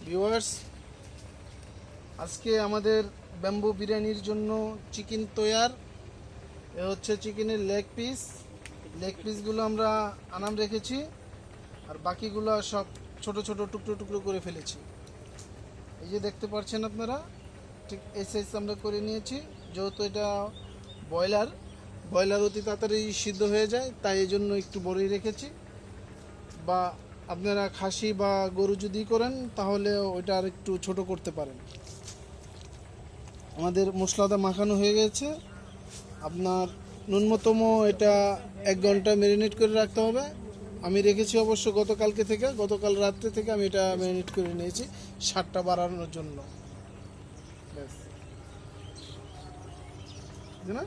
Viewers, আজকে আমাদের bamboo বিরিয়ানির জন্য চিকেন তৈয়ার। এ হচ্ছে চিকেনের লেগ পিসগুলো আমরা আনাম রেখেছি, আর বাকিগুলো সব ছোট ছোট টুকরো টুকরো করে ফেলেছি। এই যে দেখতে পাচ্ছেন আপনারা, ঠিক এই সাইজ আমরা করে নিয়েছি। যেহেতু এটা ব্রয়লার অতি তাড়াতাড়ি সিদ্ধ হয়ে যায়, তাই এই জন্য একটু বড়ই রেখেছি। বা আপনারা খাসি বা গরু যদি করেন তাহলে ওইটা আর একটু ছোট করতে পারেন। আমাদের মশলাটা মাখানো হয়ে গেছে। আপনার ন্যূনতম এটা 1 ঘন্টা ম্যারিনেট করে রাখতে হবে। আমি রেখেছি অবশ্য গতকাল রাত্রে থেকে আমি এটা ম্যারিনেট করে নিয়েছি স্বাদটা বাড়ানোর জন্য। ব্যাস, না?